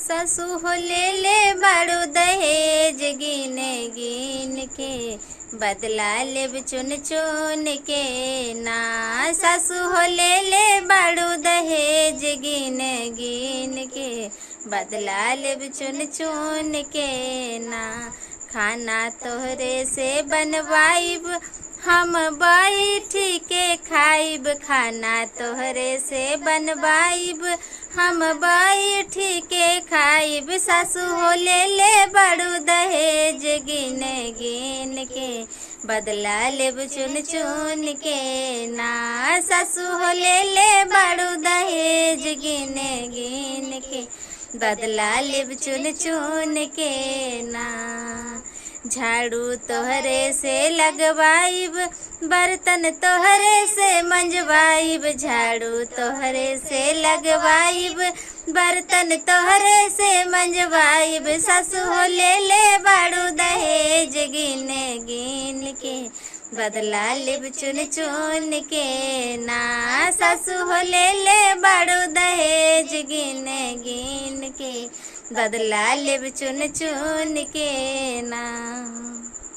सासू हो ले बड़ू दहेज गिन गिन के, बदला लेब चुन चुन के ना। सासू हो ले बड़ू दहेज गिन गिन के, बदला लेब चुन चुन के ना। खाना तोहरे से बनवाइब हम बैठी के खाइब, खाना तोहरे से बनवाइब हम बैठी के खाइब। सासू हो ले बड़ू दहेज गिन गिन के, बदला लेब चुन चुन के ना। सासू हो ले बड़ू दहेज गिन गिन के, बदला लेब चुन चुन के ना। झाड़ू तोहरे से लगवाइब बर्तन तोहरे से मंजवाइब, झाड़ू तोहरे से लगवाइब बर्तन तोहरे से मंजवाइब। सासू हो ले बड़ू दहेज गिन गिन के, बदला लेब चुन चुन के ना। सासू हो ले बड़ू दहेज गिन गिन के, बदला लेब चुन चुन के ना।